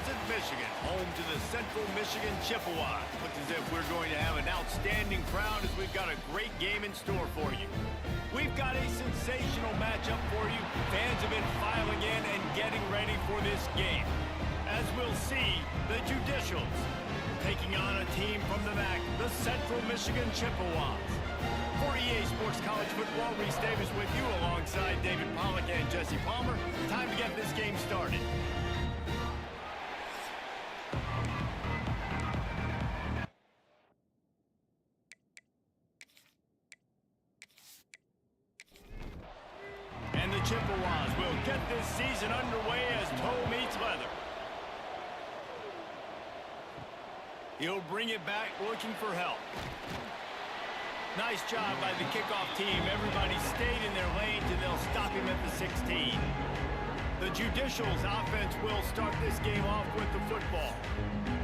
Pleasant, Michigan, home to the Central Michigan Chippewas. Looks as if we're going to have an outstanding crowd as we've got a great game in store for you. We've got a sensational matchup for you. Fans have been filing in and getting ready for this game. As we'll see, the Judicials taking on a team from the MAC, the Central Michigan Chippewas. For EA Sports College Football, Reese Davis with you alongside David Pollack and Jesse Palmer. Time to get this game started. And the Chippewas will get this season underway as toe meets leather. He'll bring it back looking for help. Nice job by the kickoff team. Everybody stayed in their lanes, and they'll stop him at the 16. The Judicials offense will start this game off with the football.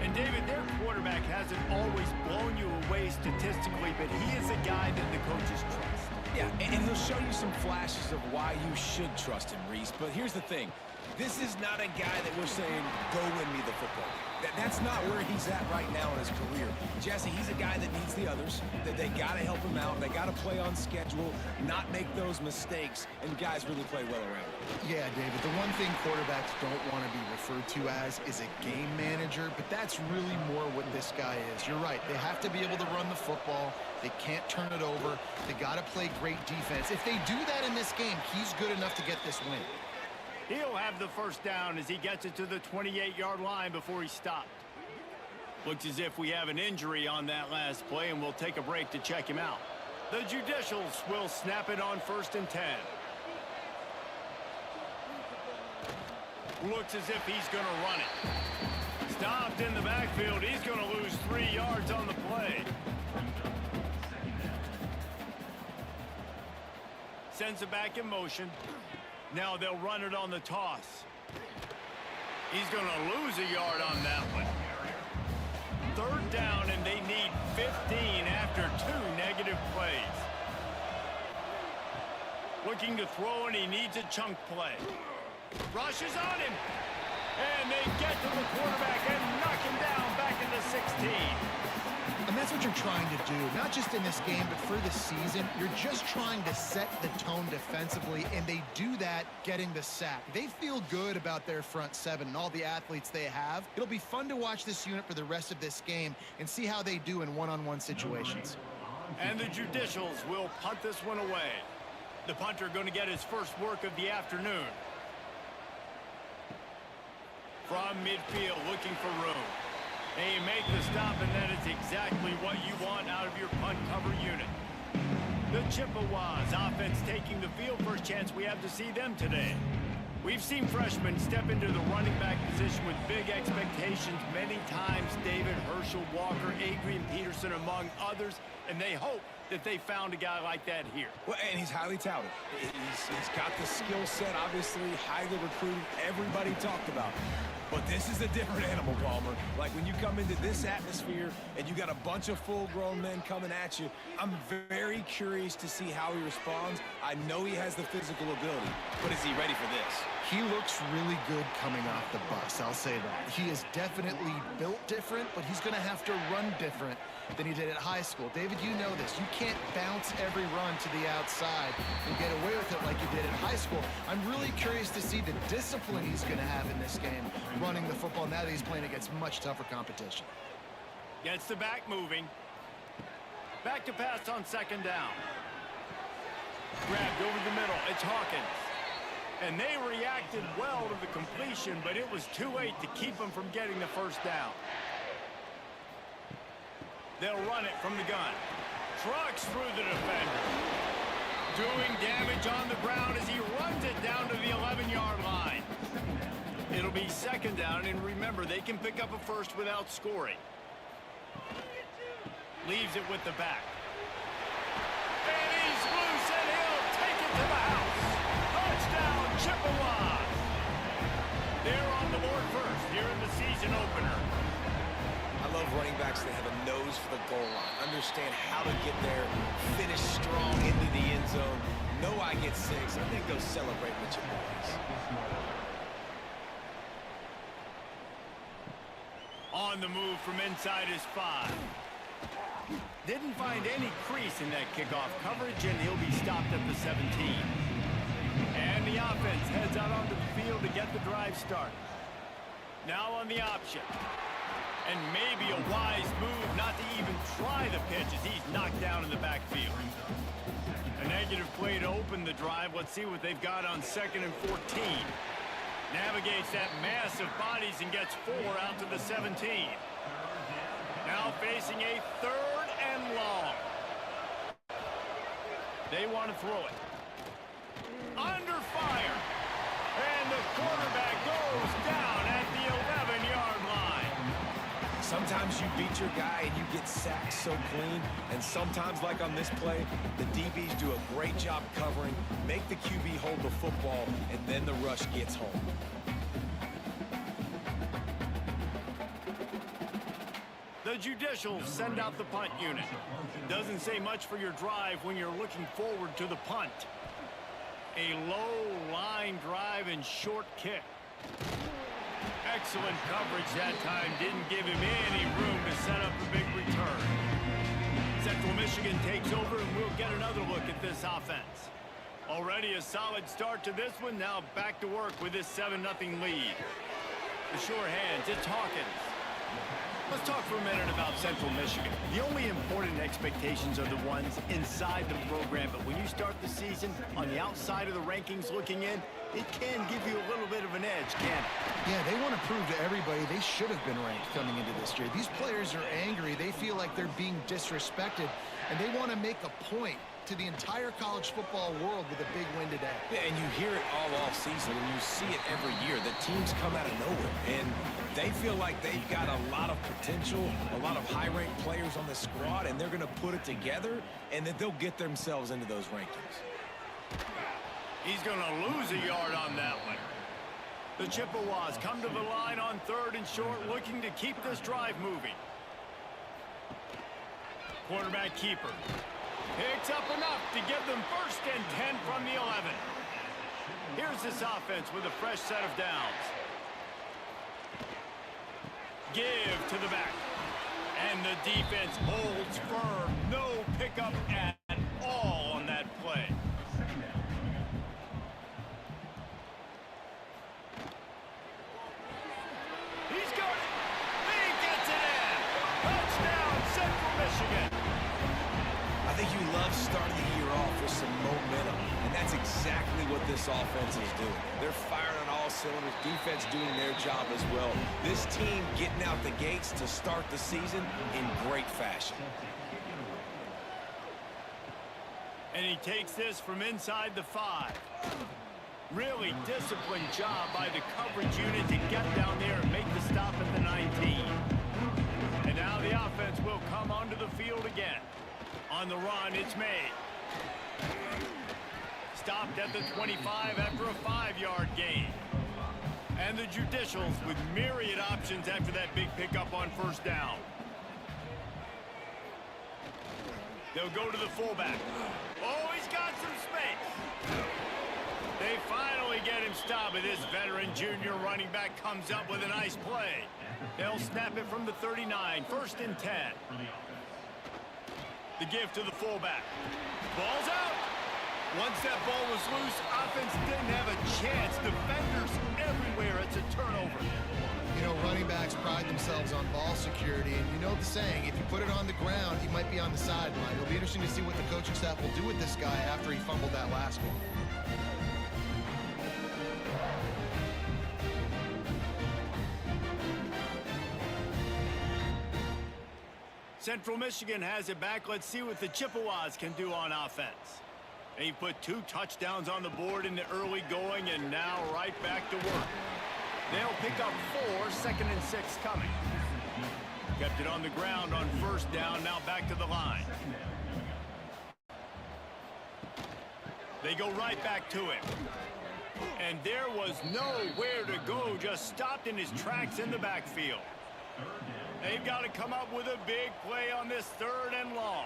And David, their quarterback hasn't always blown you away statistically, but he is a guy that the coaches trust. Yeah, and he'll show you some flashes of why you should trust him, Reese. But here's the thing. This is not a guy that we're saying, go win me the football game. That's not where he's at right now in his career. Jesse, he's a guy that needs the others, that they got to help him out. They got to play on schedule, not make those mistakes, and guys really play well around him. Yeah, David, the one thing quarterbacks don't want to be referred to as is a game manager, but that's really more what this guy is. You're right. They have to be able to run the football. They can't turn it over. They got to play great defense. If they do that in this game, he's good enough to get this win. He'll have the first down as he gets it to the 28-yard line before he stopped. Looks as if we have an injury on that last play, and we'll take a break to check him out. The Judicials will snap it on 1st and 10. Looks as if he's going to run it. Stopped in the backfield. He's going to lose 3 yards on the play. Sends it back in motion. Now they'll run it on the toss. He's going to lose a yard on that one. 3rd down, and they need 15 after 2 negative plays. Looking to throw, and he needs a chunk play. Rushes on him. And they get to the quarterback and knock him down back in the 16. And that's what you're trying to do, not just in this game, but for the season. You're just trying to set the tone defensively, and they do that getting the sack. They feel good about their front seven and all the athletes they have. It'll be fun to watch this unit for the rest of this game and see how they do in one-on-one situations. And the Judicials will punt this one away. The punter going to get his first work of the afternoon. From midfield, looking for room. They make the stop, and that is exactly what you want out of your punt cover unit. The Chippewas offense taking the field. First chance we have to see them today. We've seen freshmen step into the running back position with big expectations many times. David, Herschel, Walker, Adrian Peterson, among others, and they hope that they found a guy like that here. Well, and he's highly touted. He's got the skill set, obviously, highly recruited. Everybody talked about him. But this is a different animal, Palmer. Like when you come into this atmosphere and you got a bunch of full-grown men coming at you, I'm very curious to see how he responds. I know he has the physical ability, but is he ready for this? He looks really good coming off the bus, I'll say that. He is definitely built different, but he's going to have to run different than he did at high school. David, you know this. You can't bounce every run to the outside and get away with it like you did in high school. I'm really curious to see the discipline he's going to have in this game, running the football now that he's playing against much tougher competition. Gets the back moving. Back to pass on 2nd down. Grabbed over the middle. It's Hawkins. And they reacted well to the completion, but it was too late to keep them from getting the first down. They'll run it from the gun. Trucks through the defender. Doing damage on the ground as he runs it down to the 11-yard line. It'll be 2nd down, and remember, they can pick up a first without scoring. Leaves it with the back. And he's loose, and he'll take it to the house. Touchdown, Chippewas. They're on the board first here in the season opener. I love running backs that have a nose for the goal line. Understand how to get there, finish strong into the end zone. Know I get 6. I think they'll celebrate with your boys. On the move from inside his 5. Didn't find any crease in that kickoff coverage, and he'll be stopped at the 17. And the offense heads out onto the field to get the drive started. Now on the option. And maybe a wise move not to even try the pitch as he's knocked down in the backfield. A negative play to open the drive. Let's see what they've got on 2nd and 14. Navigates that mass of bodies and gets 4 out to the 17. Now facing a 3rd and long. They want to throw it. Under fire. And the quarterback goes down at the 11-yard line. Sometimes you beat your guy and you get sacked so clean, and sometimes, like on this play, the DBs do a great job covering, make the QB hold the football, and then the rush gets home. The Judicials send out the punt unit. Doesn't say much for your drive when you're looking forward to the punt. A low line drive and short kick. Excellent coverage that time. Didn't give him any room to set up a big return. Central Michigan takes over, and we'll get another look at this offense. Already a solid start to this one. Now back to work with this 7-0 lead. The sure hands, it's Hawkins. Let's talk for a minute about Central Michigan. The only important expectations are the ones inside the program, but when you start the season on the outside of the rankings looking in, it can give you a little bit of an edge, can't it? Yeah, they want to prove to everybody they should have been ranked coming into this year. These players are angry. They feel like they're being disrespected, and they want to make a point to the entire college football world with a big win today. Yeah, and you hear it all off season, and you see it every year. The teams come out of nowhere, and they feel like they've got a lot of potential, a lot of high-ranked players on the squad, and they're going to put it together, and then they'll get themselves into those rankings. He's going to lose a yard on that one. The Chippewas come to the line on 3rd and short, looking to keep this drive moving. Quarterback keeper. Picks up enough to give them 1st and 10 from the 11. Here's this offense with a fresh set of downs. Give to the back. And the defense holds firm. No pickup at all on that play. He's got it. He gets it in. Touchdown, Central Michigan. I think you love starting the year off with some momentum, and that's exactly what this offense is doing. They're firing on all cylinders, defense doing their job as well. This team getting out the gates to start the season in great fashion. And he takes this from inside the 5. Really disciplined job by the coverage unit to get down there and make the stop at the 19. And now the offense will come onto the field again. On the run, it's made. Stopped at the 25 after a 5-yard gain. And the Judicials with myriad options after that big pickup on 1st down. They'll go to the fullback. Oh, he's got some space. They finally get him stopped, and this veteran junior running back comes up with a nice play. They'll snap it from the 39, 1st and 10. The give to the fullback. Ball's out. Once that ball was loose, offense didn't have a chance. Defenders everywhere. It's a turnover. You know, running backs pride themselves on ball security, and you know the saying, if you put it on the ground, you might be on the sideline. It'll be interesting to see what the coaching staff will do with this guy after he fumbled that last one. Central Michigan has it back. Let's see what the Chippewas can do on offense. They put 2 touchdowns on the board in the early going, and now right back to work. They'll pick up 4, 2nd and 6 coming. Kept it on the ground on 1st down, now back to the line. They go right back to him. And there was nowhere to go, just stopped in his tracks in the backfield. They've got to come up with a big play on this 3rd and long.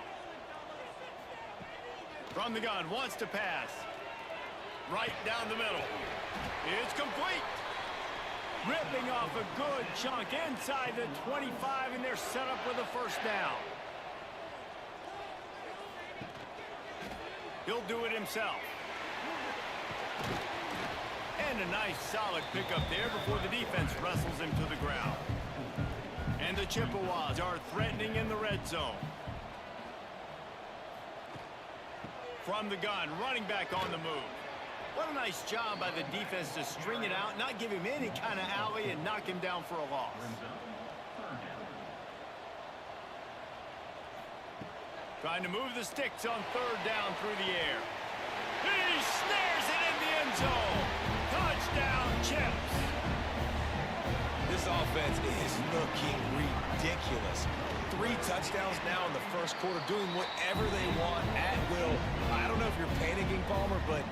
From the gun, wants to pass. Right down the middle. It's complete. Ripping off a good chunk inside the 25, and they're set up with a first down. He'll do it himself. And a nice solid pickup there before the defense wrestles him to the ground. And the Chippewas are threatening in the red zone. From the gun, running back on the move. What a nice job by the defense to string it out, not give him any kind of alley, and knock him down for a loss. Trying to move the sticks on third down through the air. He snares it in the end zone. Touchdown, Chips. This offense is looking ridiculous. 3 touchdowns now in the first quarter, doing whatever they want at will. I don't know if you're panicking, Palmer, but,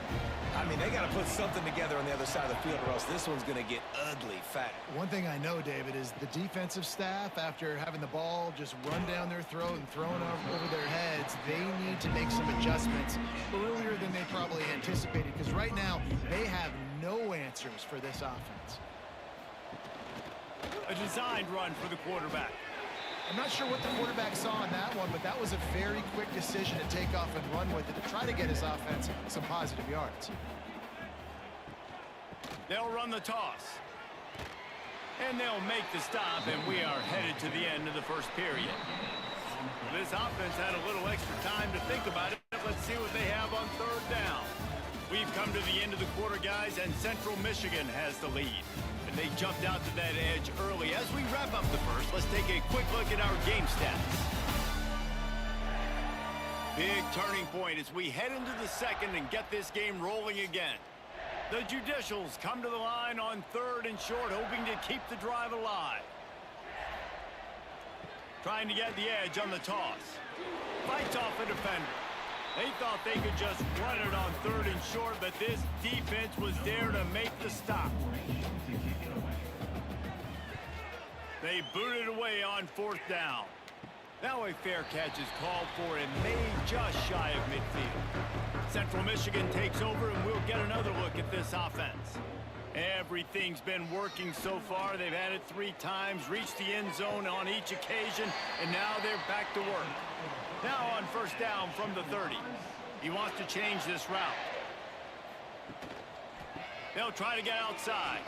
I mean, they got to put something together on the other side of the field, or else this one's going to get ugly fast. One thing I know, David, is the defensive staff, after having the ball just run down their throat and thrown over their heads, they need to make some adjustments earlier than they probably anticipated, because right now they have no answers for this offense. A designed run for the quarterback. I'm not sure what the quarterback saw in that one, but that was a very quick decision to take off and run with it to try to get his offense some positive yards. They'll run the toss. And they'll make the stop, and we are headed to the end of the first period. This offense had a little extra time to think about it. Let's see what they have on third down. We've come to the end of the quarter, guys, and Central Michigan has the lead. And they jumped out to that edge early. As we wrap up the first, let's take a quick look at our game stats. Big turning point as we head into the second and get this game rolling again. The Judicials come to the line on third and short, hoping to keep the drive alive. Trying to get the edge on the toss. Fights off a defender. They thought they could just run it on third and short, but this defense was there to make the stop. They booted away on fourth down. Now a fair catch is called for and made just shy of midfield. Central Michigan takes over, and we'll get another look at this offense. Everything's been working so far. They've had it 3 times, reached the end zone on each occasion, and now they're back to work. Now on first down from the 30. He wants to change this route. They'll try to get outside.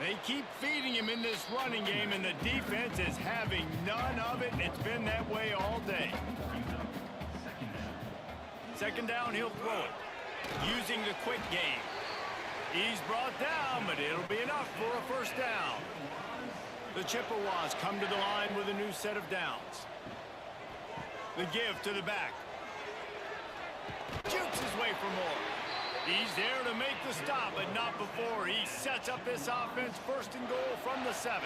They keep feeding him in this running game, and the defense is having none of it. It's been that way all day. Second down, he'll throw it. Using the quick game. He's brought down, but it'll be enough for a first down. The Chippewas come to the line with a new set of downs. The give to the back. Jukes his way for more. He's there to make the stop, but not before. He sets up this offense first and goal from the 7.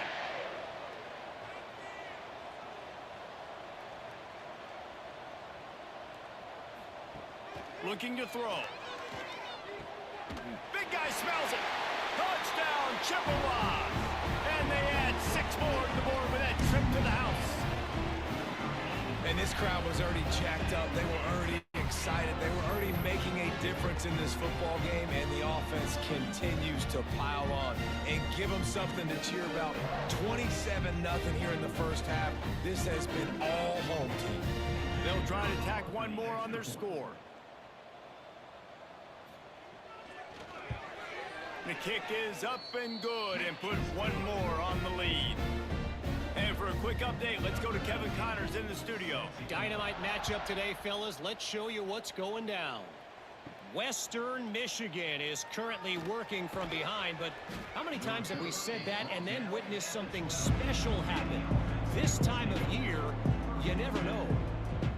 Looking to throw. Big guy smells it. Touchdown, Chippewas. And they add 6 more to the board with that trip to the house. And this crowd was already jacked up. They were already excited. They were already making a difference in this football game, and the offense continues to pile on and give them something to cheer about. 27-0 here in the first half. This has been all home team. They'll try to tack one more on their score. The kick is up and good, and put one more on the lead. And for a quick update, let's go to Kevin Connors in the studio. Dynamite matchup today, fellas. Let's show you what's going down. Western Michigan is currently working from behind, but how many times have we said that and then witnessed something special happen? This time of year, you never know.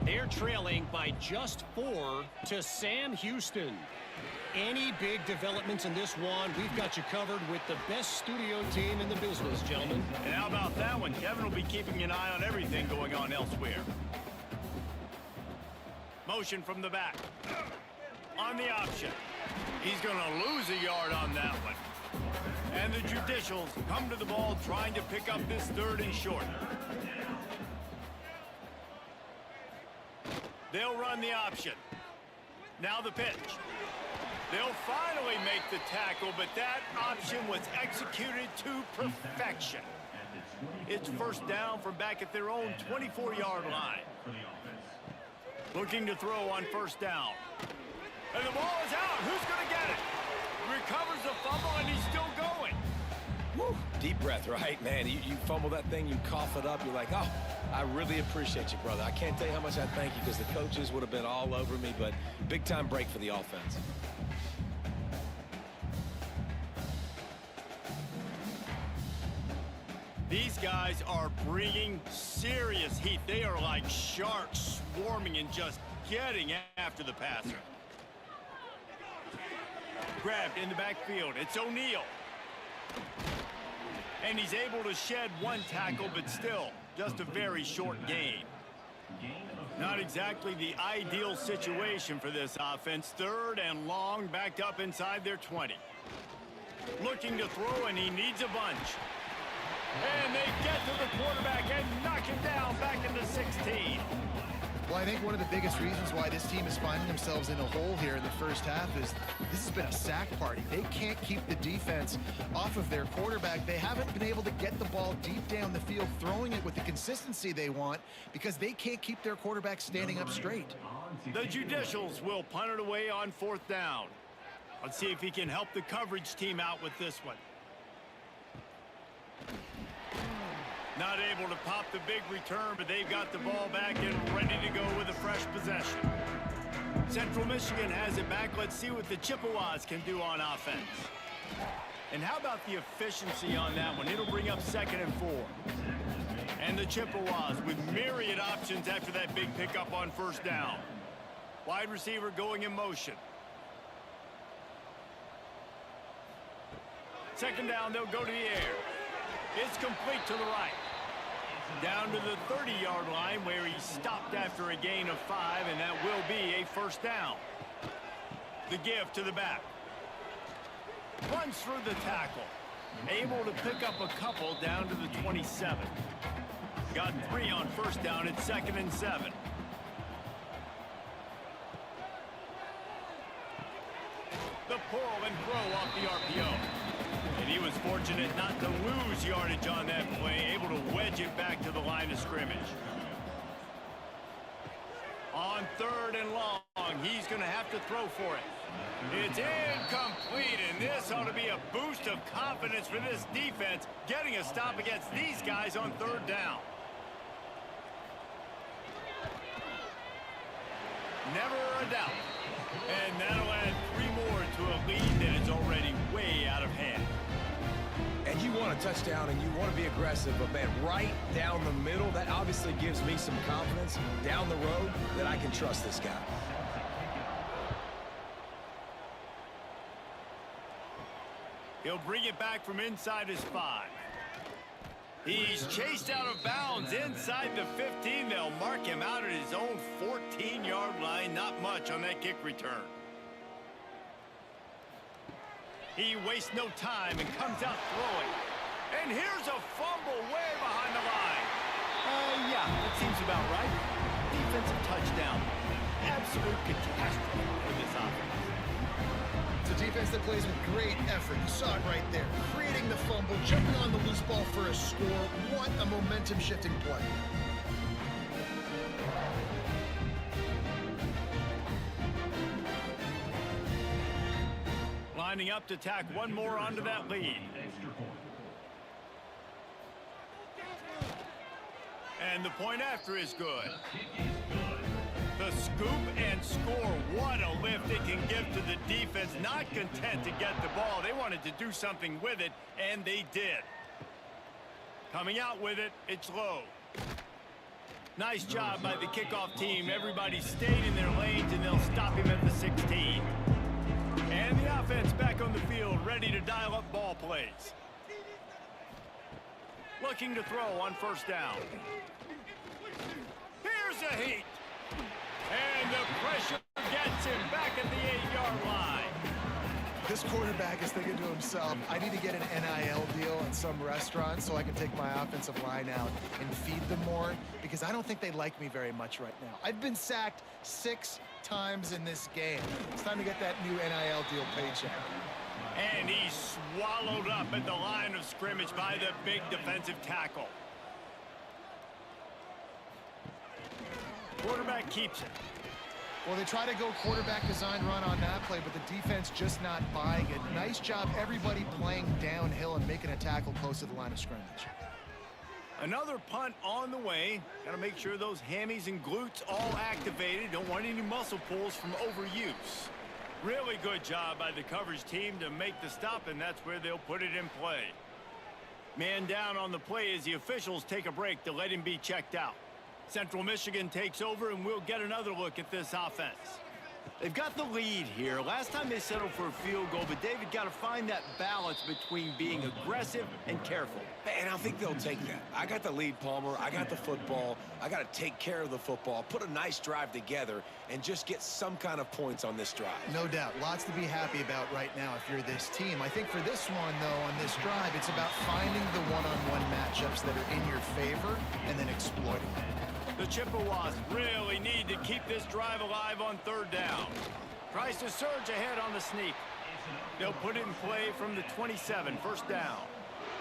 They're trailing by just 4 to Sam Houston. Any big developments in this one, we've got you covered with the best studio team in the business, gentlemen. And how about that one? Kevin will be keeping an eye on everything going on elsewhere. Motion from the back. On the option. He's going to lose a yard on that one. And the Judicials come to the ball trying to pick up this third and short. They'll run the option. Now the pitch. They'll finally make the tackle, but that option was executed to perfection. It's first down from back at their own 24-yard line. Looking to throw on first down. And the ball is out. Who's going to get it? Recovers the fumble, and he's still going. Woo. Deep breath, right, man? You fumble that thing, you cough it up. You're like, oh, I really appreciate you, brother. I can't tell you how much I thank you because the coaches would have been all over me, but big-time break for the offense. These guys are bringing serious heat. They are like sharks swarming and just getting after the passer. Grabbed in the backfield. It's O'Neal. And he's able to shed one tackle, but still just a very short gain. Not exactly the ideal situation for this offense. Third and long, backed up inside their 20. Looking to throw, and he needs a bunch. And they get to the quarterback and knock him down back into 16. Well, I think one of the biggest reasons why this team is finding themselves in a hole here in the first half is this has been a sack party. They can't keep the defense off of their quarterback. They haven't been able to get the ball deep down the field, throwing it with the consistency they want because they can't keep their quarterback standing up straight. The Judicials will punt it away on fourth down. Let's see if he can help the coverage team out with this one. Not able to pop the big return, but they've got the ball back and ready to go with a fresh possession. Central Michigan has it back. Let's see what the Chippewas can do on offense. And how about the efficiency on that one? It'll bring up 2nd and 4. And the Chippewas with myriad options after that big pickup on first down. Wide receiver going in motion. 2nd down, they'll go to the air. It's complete to the right. Down to the 30-yard line where he stopped after a gain of 5, and that will be a first down. The give to the back. Runs through the tackle. Able to pick up a couple down to the 27. Got 3 on first down at 2nd and 7. The pull and throw off the RPO. And he was fortunate not to lose yardage on that play, able to wedge it back to the line of scrimmage. On 3rd and long, he's going to have to throw for it. It's incomplete, and this ought to be a boost of confidence for this defense, getting a stop against these guys on 3rd down. Never a doubt. And that'll add 3 more to a lead that is already way out of hand. And you want a touchdown and you want to be aggressive, but man, right down the middle, that obviously gives me some confidence down the road that I can trust this guy. He'll bring it back from inside his 5. He's chased out of bounds inside the 15. They'll mark him out at his own 14-yard line. Not much on that kick return. He wastes no time and comes out throwing. And here's a fumble way behind the line. Yeah, that seems about right. Defensive touchdown. Absolute catastrophe for this offense. It's a defense that plays with great effort. You saw it right there. Creating the fumble, jumping on the loose ball for a score. What a momentum-shifting play. Lining up to tack one more onto that lead. And the point after is good. The scoop and score. What a lift it can give to the defense. Not content to get the ball. They wanted to do something with it, and they did. Coming out with it, it's low. Nice job by the kickoff team. Everybody stayed in their lanes, and they'll stop him at the 16. And the offense back on the field, ready to dial up ball plays. Looking to throw on first down. Here's a heat. And the pressure gets him back at the 8-yard line. This quarterback is thinking to himself, I need to get an NIL deal at some restaurant so I can take my offensive line out and feed them more, because I don't think they like me very much right now. I've been sacked 6 times in this game. It's time to get that new NIL deal paycheck. And he's swallowed up at the line of scrimmage by the big defensive tackle. Quarterback keeps it. Well, they try to go quarterback design run on that play, but the defense just not buying it. Nice job, everybody playing downhill and making a tackle close to the line of scrimmage. Another punt on the way. Got to make sure those hammies and glutes all activated. Don't want any muscle pulls from overuse. Really good job by the coverage team to make the stop, and that's where they'll put it in play. Man down on the play as the officials take a break to let him be checked out. Central Michigan takes over, and we'll get another look at this offense. They've got the lead here. Last time they settled for a field goal, but David got to find that balance between being aggressive and careful. And I think they'll take that. I got the lead, Palmer. I got the football. I got to take care of the football, put a nice drive together, and just get some kind of points on this drive. No doubt. Lots to be happy about right now if you're this team. I think for this one, though, on this drive, it's about finding the one-on-one matchups that are in your favor and then exploiting them. The Chippewas really need to keep this drive alive on third down. Tries to surge ahead on the sneak. They'll put it in play from the 27, first down.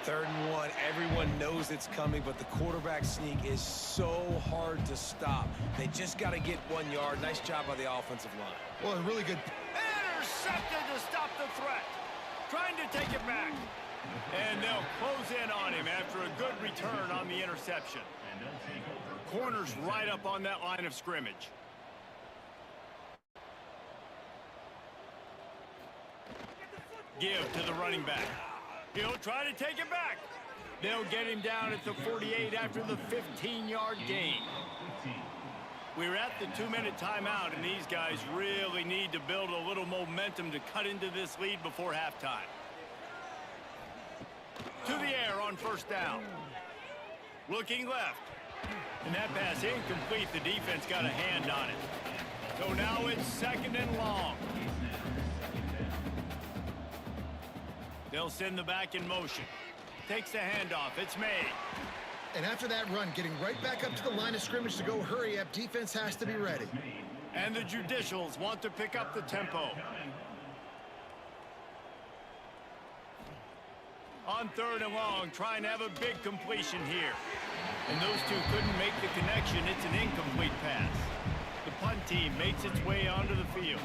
3rd and 1, everyone knows it's coming, but the quarterback sneak is so hard to stop. They just got to get 1 yard. Nice job by the offensive line. Well, a really good... Intercepted to stop the threat. Trying to take it back. And they'll close in on him after a good return on the interception. Corners right up on that line of scrimmage. Give to the running back. He'll try to take it back. They'll get him down at the 48 after the 15-yard gain. We're at the 2-minute timeout, and these guys really need to build a little momentum to cut into this lead before halftime. To the air on first down. Looking left. And that pass incomplete. The defense got a hand on it. So now it's 2nd and long. They'll send the back in motion. Takes the handoff. It's made. And after that run, getting right back up to the line of scrimmage to go hurry up, defense has to be ready. And the Judicials want to pick up the tempo. On 3rd and long, trying to have a big completion here. And those two couldn't make the connection. It's an incomplete pass. The punt team makes its way onto the field.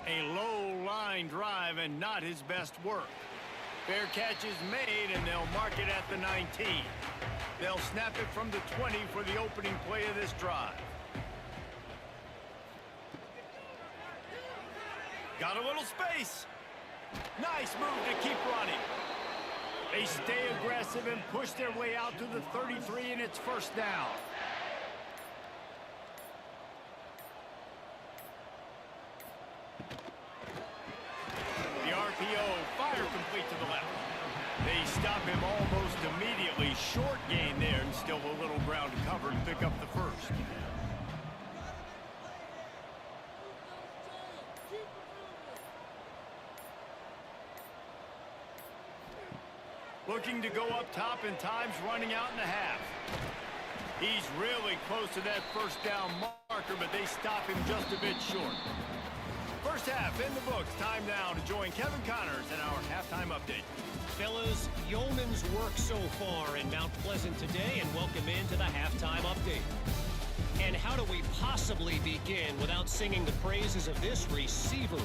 A low-line drive and not his best work. Fair catch is made, and they'll mark it at the 19. They'll snap it from the 20 for the opening play of this drive. Got a little space. Nice move to keep running. They stay aggressive and push their way out to the 33, and it's first down. The RPO, fire complete to the left. They stop him almost immediately. Short gain there, and still a little ground to cover to pick up the first. Looking to go up top, and time's running out in the half. He's really close to that first down marker, but they stop him just a bit short. First half in the books. Time now to join Kevin Connors in our halftime update. Fellas, yeoman's work so far in Mount Pleasant today, and welcome into the halftime update. And how do we possibly begin without singing the praises of this receiver?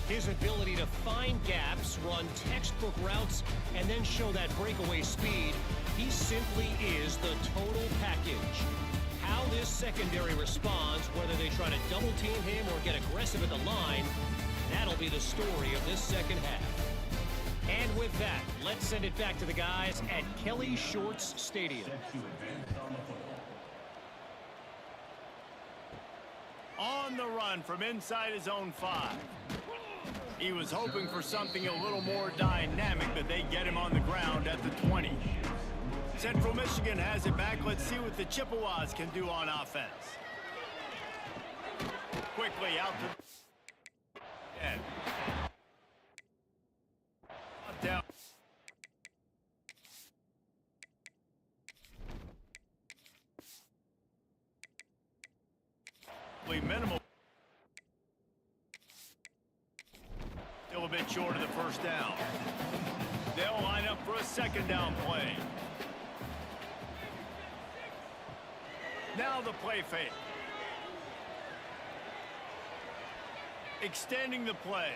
His ability to find gaps, run textbook routes, and then show that breakaway speed. He simply is the total package. How this secondary responds, whether they try to double team him or get aggressive at the line, that'll be the story of this second half. And with that, let's send it back to the guys at Kelly Shorts Stadium. On the run from inside his own 5. He was hoping for something a little more dynamic, but they get him on the ground at the 20. Central Michigan has it back. Let's see what the Chippewas can do on offense. Quickly out to end. Down. relatively minimal. Still a bit short of the first down. They'll line up for a second down play. Now the play fake. Extending the play.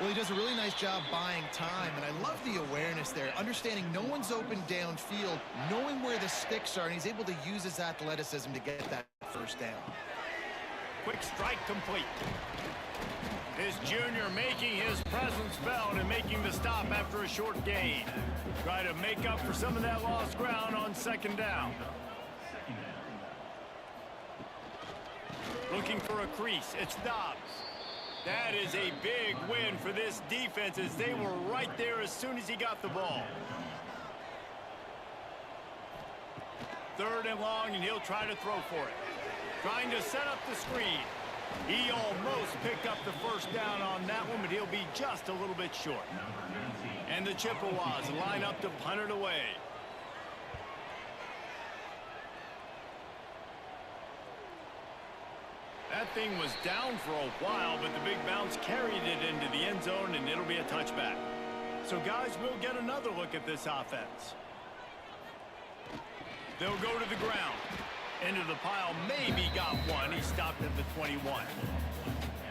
Well, he does a really nice job buying time, and I love the awareness there, understanding no one's open downfield, knowing where the sticks are, and he's able to use his athleticism to get that first down. Quick strike complete. This junior making his presence felt and making the stop after a short gain. Try to make up for some of that lost ground on second down. Looking for a crease. It's Dobbs. That is a big win for this defense as they were right there as soon as he got the ball. Third and long, and he'll try to throw for it. Trying to set up the screen. He almost picked up the first down on that one, but he'll be just a little bit short. And the Chippewas line up to punt it away. That thing was down for a while, but the big bounce carried it into the end zone, and it'll be a touchback. So, guys, we'll get another look at this offense. They'll go to the ground. Into the pile, maybe got one. He stopped at the 21.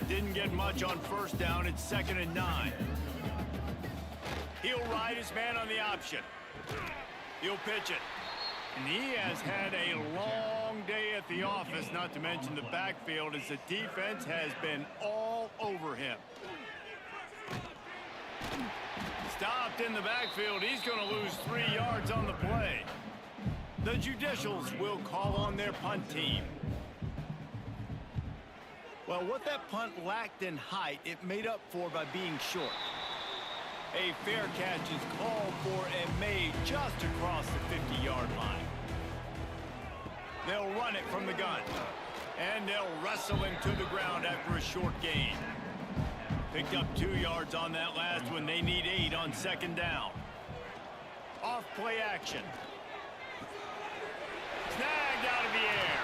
Didn't get much on first down. It's 2nd and 9. He'll ride his man on the option. He'll pitch it. And he has had a long day at the office, not to mention the backfield, as the defense has been all over him. Stopped in the backfield. He's going to lose 3 yards on the play. The Judicials will call on their punt team. Well, what that punt lacked in height, it made up for by being short. A fair catch is called for and made just across the 50-yard line. They'll run it from the gun. And they'll wrestle him to the ground after a short gain. Picked up 2 yards on that last one. They need 8 on second down. Off play action. Snagged out of the air.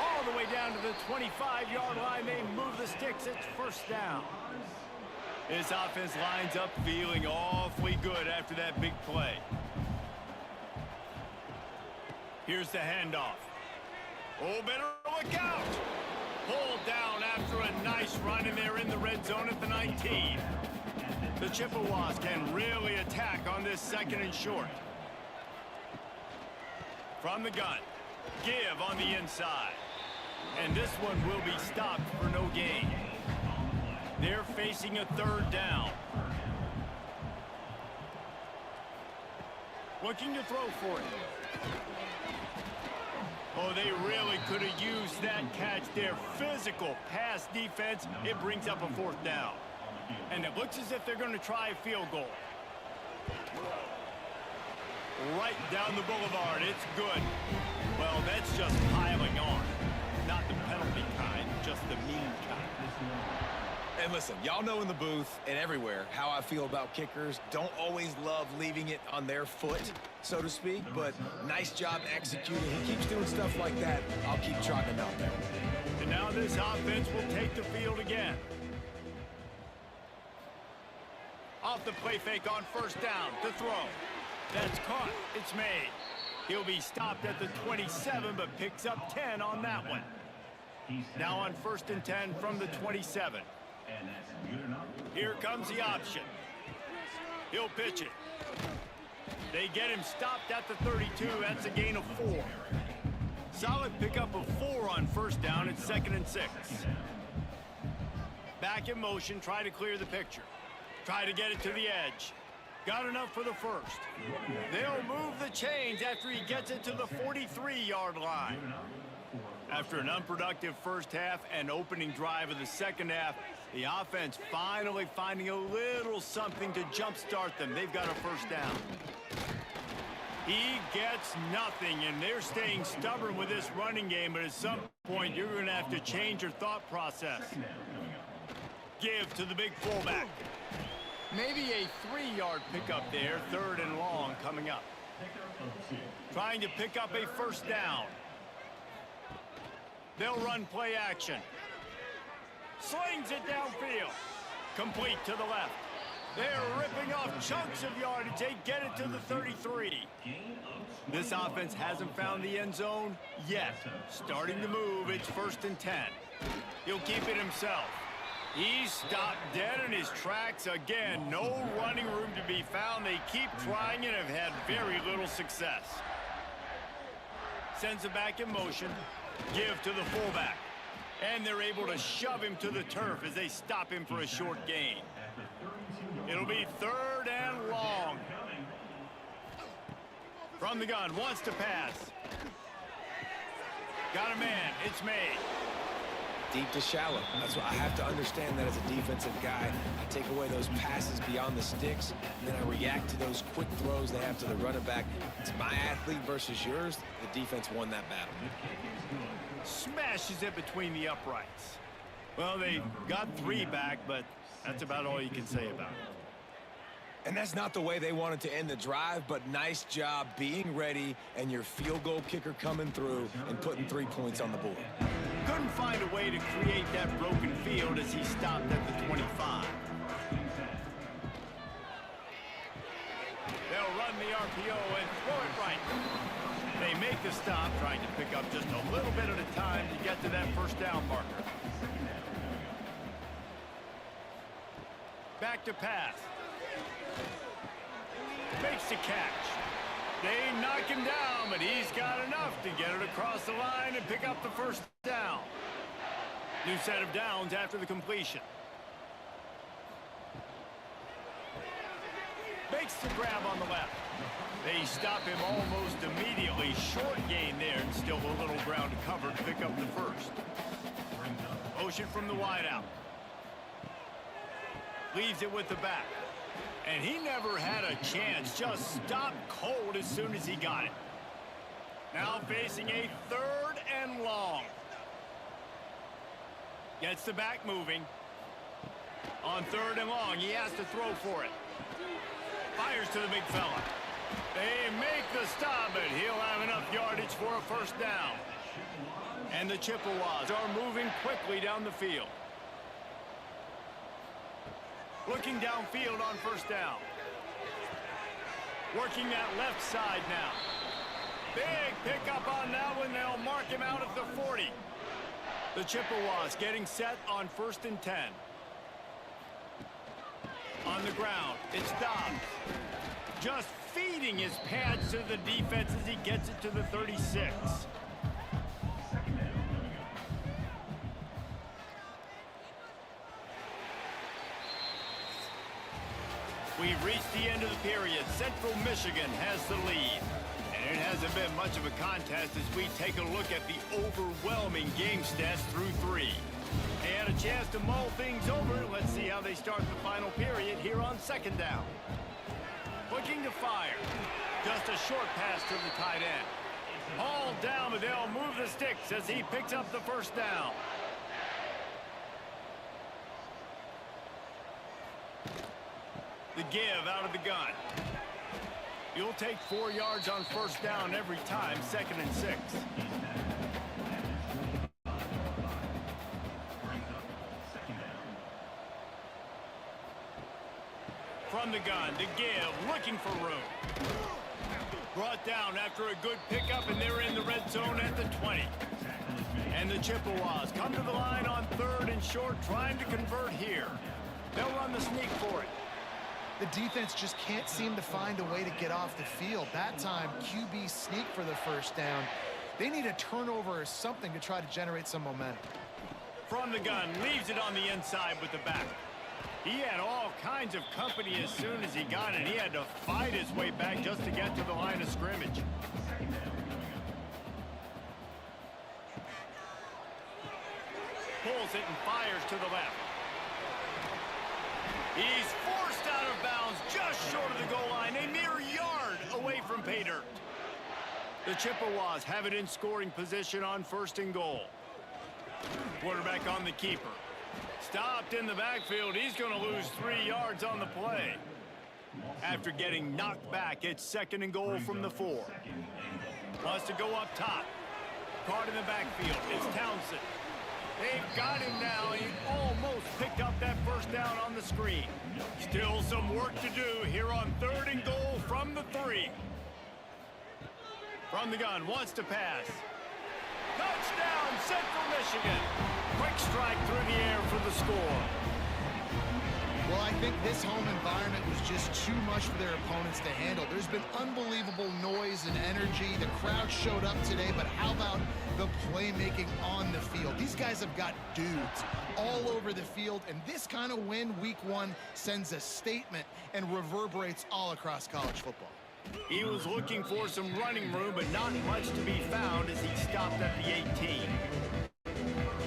All the way down to the 25-yard line. They move the sticks. It's first down. This offense lines up feeling awfully good after that big play. Here's the handoff. Oh, better look out. Pulled down after a nice run, and they're in the red zone at the 19. The Chippewas can really attack on this 2nd and short. From the gun. Give on the inside. And this one will be stopped for no gain. They're facing a 3rd down. Looking to throw for it. Oh, they really could have used that catch. Their physical pass defense, it brings up a 4th down. And it looks as if they're going to try a field goal. Right down the boulevard. It's good. Well, that's just piling on. Not the penalty kind, just the mean kind. And listen, y'all know in the booth and everywhere how I feel about kickers. Don't always love leaving it on their foot, so to speak, but nice job executing. He keeps doing stuff like that. I'll keep trotting him out there. And now this offense will take the field again. Off the play fake on first down to throw. That's caught. It's made. He'll be stopped at the 27, but picks up 10 on that one. Now on 1st and 10 from the 27. Here comes the option. He'll pitch it. They get him stopped at the 32. That's a gain of 4. Solid pickup of 4 on first down. It's 2nd and 6. Back in motion. Try to clear the picture. Try to get it to the edge. Got enough for the first. They'll move the chains after he gets it to the 43-yard line. After an unproductive first half and opening drive of the second half, the offense finally finding a little something to jumpstart them. They've got a first down. He gets nothing, and they're staying stubborn with this running game, but at some point, you're going to have to change your thought process. Give to the big fullback. Maybe a 3-yard pickup there, 3rd and long coming up. Trying to pick up a first down. They'll run play action. Slings it downfield. Complete to the left. They're ripping off chunks of yardage. They get it to the 33. This offense hasn't found the end zone yet. Starting to move. It's 1st and 10. He'll keep it himself. He's stopped dead in his tracks again. No running room to be found. They keep trying and have had very little success. Sends it back in motion. Give to the fullback. And they're able to shove him to the turf as they stop him for a short gain. It'll be 3rd and long. From the gun, wants to pass. Got a man, it's made. Deep to shallow. That's what I have to understand that as a defensive guy. I take away those passes beyond the sticks, and then I react to those quick throws they have to the running back. It's my athlete versus yours. The defense won that battle. Smashes it between the uprights. Well, they got 3 back, but that's about all you can say about it. And that's not the way they wanted to end the drive, but nice job being ready and your field goal kicker coming through and putting 3 points on the board. Couldn't find a way to create that broken field as he stopped at the 25. They'll run the RPO and throw it right. They make the stop, trying to pick up just a little bit at a time to get to that 1st down marker. Back to pass. Makes the catch. They knock him down, but he's got enough to get it across the line and pick up the 1st down. New set of downs after the completion. Makes the grab on the left. They stop him almost immediately. Short gain there and still a little ground to cover to pick up the 1st. Motion from the wideout. Leaves it with the back. And he never had a chance. Just stopped cold as soon as he got it. Now facing a 3rd and long. Gets the back moving. On 3rd and long, he has to throw for it. Fires to the big fella. They make the stop, but he'll have enough yardage for a 1st down. And the Chippewas are moving quickly down the field. Looking downfield on 1st down. Working that left side now. Big pickup on that one. They'll mark him out at the 40. The Chippewas getting set on 1st and 10. On the ground, it's Dobbs. Just feeding his pads to the defense as he gets it to the 36. We've reached the end of the period. Central Michigan has the lead. And it hasn't been much of a contest as we take a look at the overwhelming game stats through 3. They had a chance to mull things over. Let's see how they start the final period here on 2nd down. Looking to fire. Just a short pass to the tight end. Hauled down, but they'll move the sticks as he picks up the 1st down. The give out of the gun. You'll take 4 yards on 1st down every time, 2nd and 6. From the gun, the give, looking for room. Brought down after a good pickup, and they're in the red zone at the 20. And the Chippewas come to the line on 3rd and short, trying to convert here. They'll run the sneak for it. The defense just can't seem to find a way to get off the field. That time, QB sneak for the 1st down. They need a turnover or something to try to generate some momentum. From the gun, leaves it on the inside with the back. He had all kinds of company as soon as he got it. He had to fight his way back just to get to the line of scrimmage. Pulls it and fires to the left. He's forced out of bounds just short of the goal line, a mere yard away from pay dirt. The Chippewas have it in scoring position on 1st and goal. Quarterback on the keeper. Stopped in the backfield. He's going to lose 3 yards on the play. After getting knocked back, it's 2nd and goal from the 4. Wants to go up top. caught in the backfield. It's Townsend. They've got him now. He almost picked up that first down on the screen. Still some work to do here on 3rd and goal from the 3. From the gun, wants to pass. Touchdown, Central Michigan. Quick strike through the air for the score. Well, I think this home environment was just too much for their opponents to handle. There's been unbelievable noise and energy. The crowd showed up today, but how about the playmaking on the field? These guys have got dudes all over the field, and this kind of win week 1 sends a statement and reverberates all across college football. He was looking for some running room, but not much to be found as he stopped at the 18.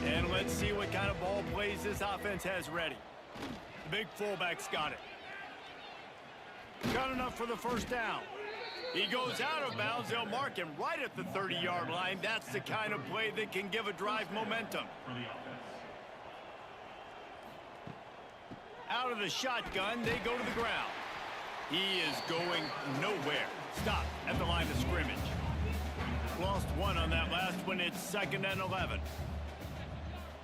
And let's see what kind of ball plays this offense has ready. The big fullback's got it. Got enough for the first down. He goes out of bounds. They'll mark him right at the 30-yard line. That's the kind of play that can give a drive momentum. Out of the shotgun, they go to the ground. He is going nowhere. Stop at the line of scrimmage. Lost 1 on that last one. It's 2nd and 11.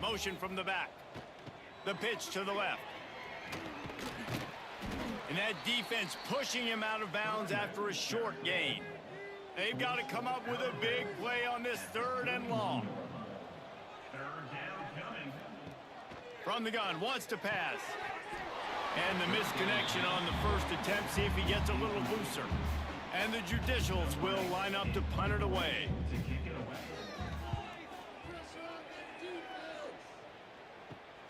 Motion from the back. The pitch to the left. And that defense pushing him out of bounds after a short gain. They've got to come up with a big play on this 3rd and long. From the gun, wants to pass. And the misconnection on the first attempt. See if he gets a little looser. And the Judicials will line up to punt it away.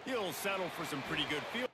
He'll settle for some pretty good field.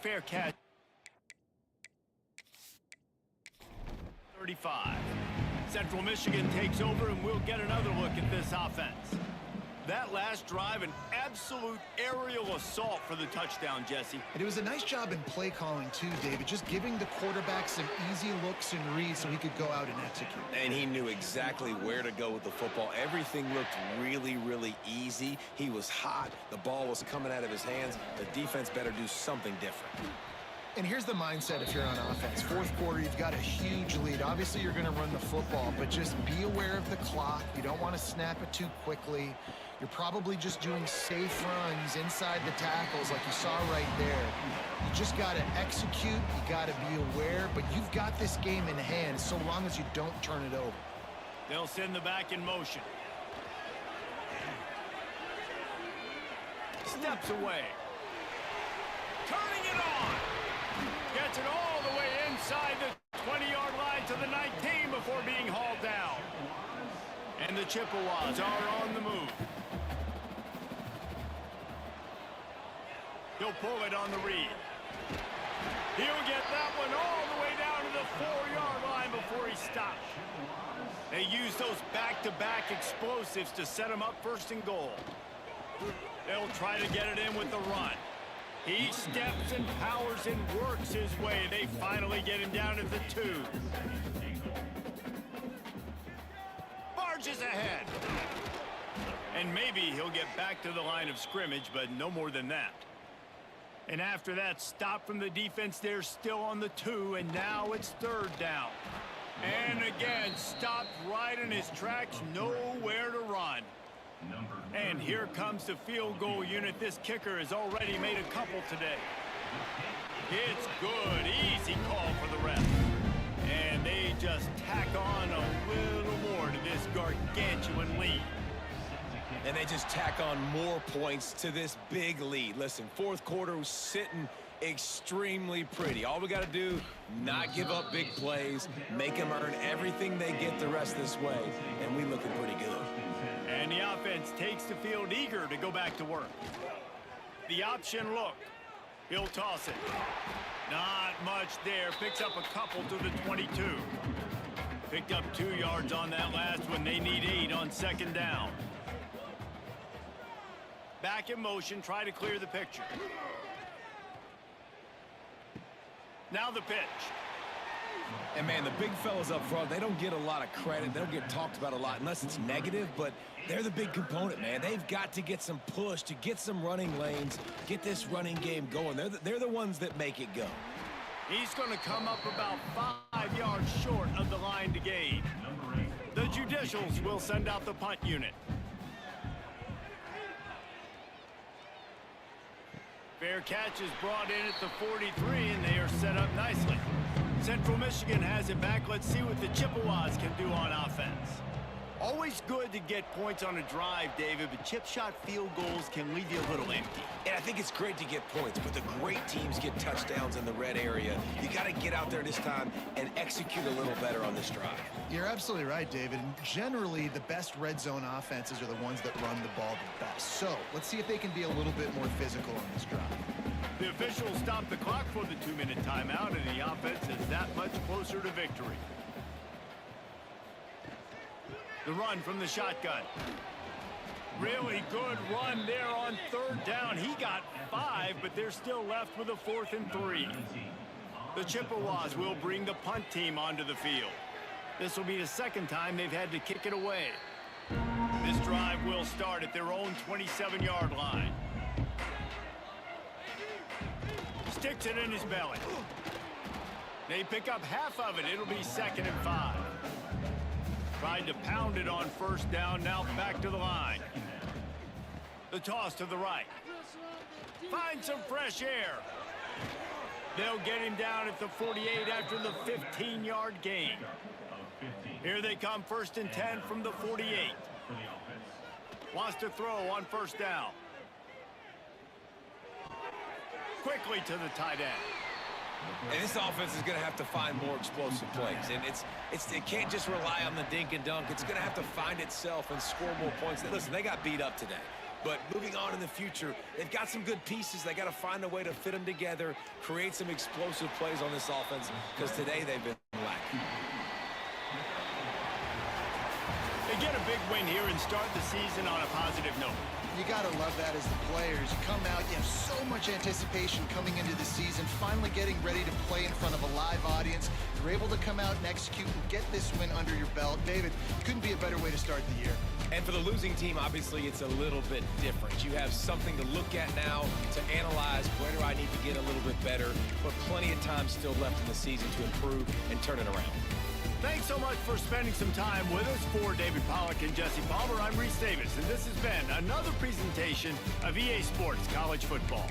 Fair catch. 35. Central Michigan takes over, and we'll get another look at this offense. That last drive, an absolute aerial assault for the touchdown, Jesse. And it was a nice job in play calling too, David, just giving the quarterback some easy looks and reads so he could go out and execute. And he knew exactly where to go with the football. Everything looked really, really easy. He was hot. The ball was coming out of his hands. The defense better do something different. And here's the mindset if you're on offense. 4th quarter, you've got a huge lead. Obviously, you're going to run the football, but just be aware of the clock. You don't want to snap it too quickly. You're probably just doing safe runs inside the tackles like you saw right there. You just got to execute. You got to be aware, but you've got this game in hand so long as you don't turn it over. They'll send the back in motion. Steps away. Turning it on. Gets it all the way inside the 20-yard line to the 19 before being hauled down. And the Chippewas are on the move. He'll pull it on the read. He'll get that one all the way down to the 4-yard line before he stops. They use those back-to-back explosives to set him up first and goal. They'll try to get it in with the run. He steps and powers and works his way. They finally get him down at the 2. Barges ahead. And maybe he'll get back to the line of scrimmage, but no more than that. And after that stop from the defense, they're still on the 2, and now it's 3rd down. And again, stopped right in his tracks, nowhere to run. And here comes the field goal unit. This kicker has already made a couple today. It's good. Easy call for the ref. And they just tack on a little more to this gargantuan lead. And they just tack on more points to this big lead. Listen, 4th quarter was sitting extremely pretty. All we got to do, not give up big plays, make them earn everything they get the rest this way, and we looking pretty good. And the offense takes the field eager to go back to work. The option look. He'll toss it. Not much there. Picks up a couple to the 22. Picked up 2 yards on that last one. They need 8 on 2nd down. Back in motion, try to clear the picture. Now the pitch. And, man, the big fellas up front, they don't get a lot of credit. They don't get talked about a lot unless it's negative, but they're the big component, man. They've got to get some push, to get some running lanes, get this running game going. They're the ones that make it go. He's going to come up about 5 yards short of the line to gain. The Judicials will send out the punt unit. Fair catch is brought in at the 43, and they are set up nicely. Central Michigan has it back. Let's see what the Chippewas can do on offense. Always good to get points on a drive, David, but chip shot field goals can leave you a little empty. And I think it's great to get points, but the great teams get touchdowns in the red area. You got to get out there this time and execute a little better on this drive. You're absolutely right, David. And generally, the best red zone offenses are the ones that run the ball the best. So let's see if they can be a little bit more physical on this drive. The officials stop the clock for the 2-minute timeout, and the offense is that much closer to victory. The run from the shotgun. Really good run there on 3rd down. He got 5, but they're still left with a 4th and 3. The Chippewas will bring the punt team onto the field. This will be the 2nd time they've had to kick it away. This drive will start at their own 27-yard line. Sticks it in his belly. They pick up half of it. It'll be 2nd and 5. Tried to pound it on 1st down, now back to the line. The toss to the right. Find some fresh air. They'll get him down at the 48 after the 15-yard gain. Here they come, 1st and 10 from the 48. Wants to throw on 1st down. Quickly to the tight end. And this offense is going to have to find more explosive plays. And it can't just rely on the dink and dunk. It's going to have to find itself and score more points. Listen, they got beat up today. But moving on in the future, they've got some good pieces. They got to find a way to fit them together, create some explosive plays on this offense, because today they've been lacking. They get a big win here and start the season on a positive note. You got to love that as the players. You come out, you have so much anticipation coming into the season, finally getting ready to play in front of a live audience. You're able to come out and execute and get this win under your belt. David, couldn't be a better way to start the year. And for the losing team, obviously, it's a little bit different. You have something to look at now to analyze where do I need to get a little bit better, but plenty of time still left in the season to improve and turn it around. Thanks so much for spending some time with us. For David Pollack and Jesse Palmer, I'm Reese Davis, and this has been another presentation of EA Sports College Football.